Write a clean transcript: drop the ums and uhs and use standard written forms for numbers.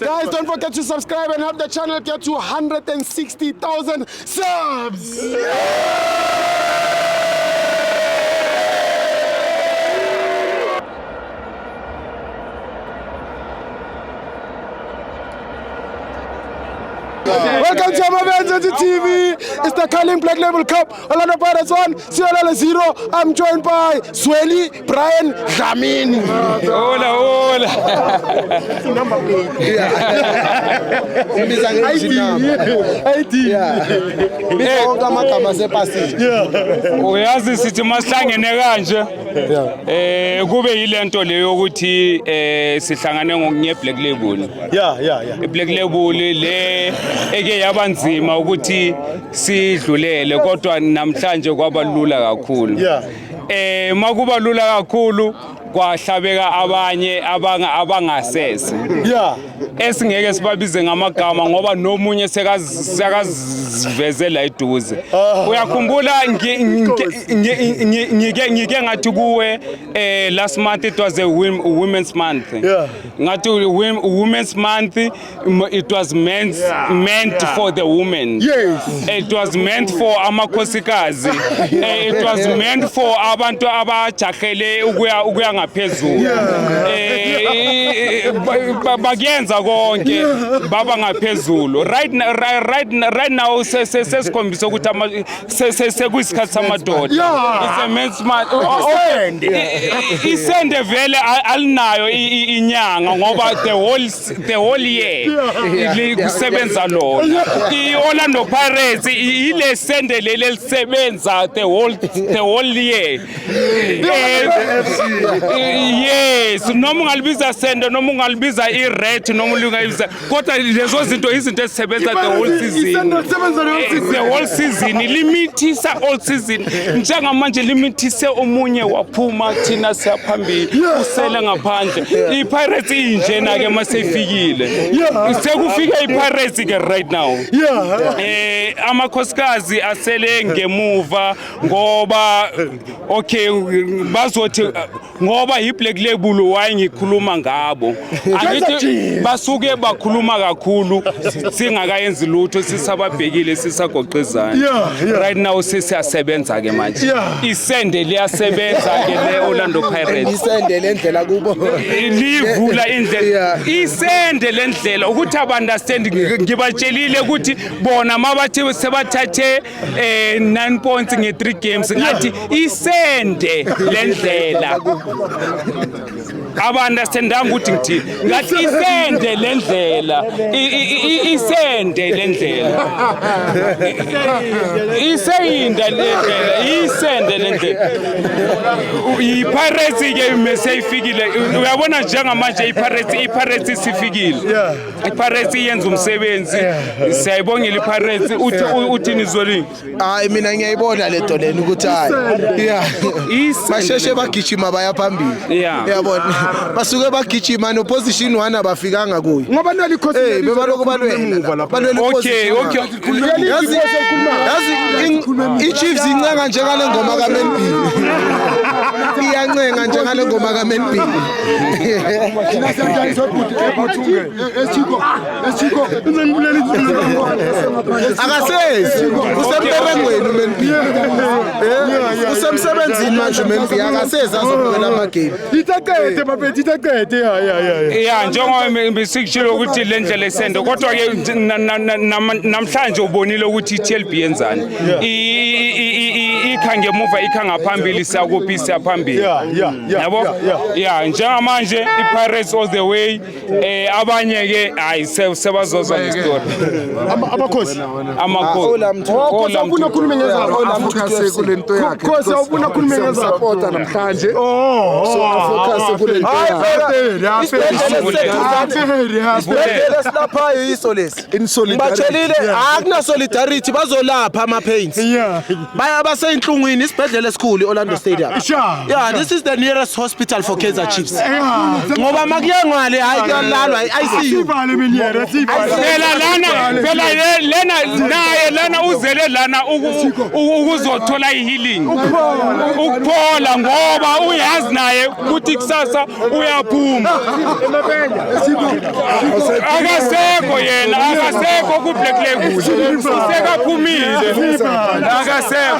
Guys, don't forget to subscribe and help the channel get to 160,000 subs. Welcome to Amavenza TV. It's the Carling Black Label Cup. Orlando Pirates 1, Sierra 0. I'm joined by Swelly, Brian, Dlamini. Hola. Number plate. Uyazi sithi masihlangene kanje kube yilento leyo ukuthi sihlangane ngokunye Black Label. Yeah. Black Label le eke yabanzima ukuthi sidlulele kodwa namhlanje kwabalula kakhulu. Makuba lula kakhulu kwahlabeka abanye abangasese. Esingeke sibabize ngamagama ngoba nomunye sekazivezela eduze. Uyakhumbula ngike ngathi kuwe last month it was a women's month. Ngathi women's month it was meant for the women. It was meant for amakhosikazi. It was meant for abantu abajahele ukuya ngaphezulu. Bagenza konke baba ngaphezulu. Right now sesikhombisa ukuthi sekuyisikhathi samadoda. It's a men's month. Isende vele alinayo inyanga ngoba the whole year kusebenza lona. iOrlando Pirates ile sende lele lisebenza the whole year. Yes, noma ungalibiza sende noma ungalibiza iRed noma ungalibiza kodwa lezo zinto izinto ezisebenza the whole season. The whole season limitisa all season. Njengamanje limitise omunye waphuma thina siyaphambili usele ngaphandle. iPirates injena ke masefikile. Sekufika iPirates ke right now. Amakhosikazi asele ngemuva ngoba bazothi ngoba iBlack Label wayengikhuluma ngabo angithi basuke bakhuluma kakhulu singakayenzi lutho sisababhekile sisagoqezana. Right now sesiyasebenza ke manje isende liyasebenza ke leOrlando Pirates. Isende lendlela kubo livula indlela isende lendlela ukuthi abanderstand ngibatshelile ukuthi bona mabathi sebathathe 9 points nge3 games ngathi isende lendlela abanderstandanga ukuthi ngithini ngathi isende lendlela isende lendlela isende lendlela iPirates ke meseyifikile uyabona njengamanje iPirates sifikile. iPirates yenza umsebenzi siyayibongela iPirates uthini Zoli. Hayi mina ngiyayibona lento leni ukuthi hayi basheshe bagijima baya phambili. Uyabona basuke bagijima no position 1 abafikanga kuyo ngoba nali khosi bebaloko balwela okay yazi iChiefs incenga njengale ngoma kaMenB iyancenga njengale ngoma kaMenB akasezi usemberengweni uMenB usemsebenzini manje uMenB akasezi azobukela amagame itaqede baphethe itaqede njengoba besikutshilo ukuthi le ndlela esende kodwa ke namhlanje ubonile ukuthi iTLB yenzani ikhange emuva ikhange phambili sakuphi siyaphambili yabo njengamanje iPirates all the way abanye ke hayi sebazoza ngestory amakhosi ufuna ukukhuluma ngezabo kulento yakhe khosi ufuna ukukhuluma ngezabo supporta namhlanje focus kulento yakhe silaphayo iso lesi batshelile akuna solidarity bazolapha ama pains baya baseyinhlungwini isibhedlela esikhulu Orlando Stadium. This is the nearest hospital for Kaizer Chiefs. Ngoba makuyengwale hayi kuyalalwa ICU. Lana uzele lana ukuzothola ihealing. Ukuphola ngoba uyazi naye ukuthi kusasa uyaphuma akasekho yena akasekho ku Black Label sekaphumile akasekho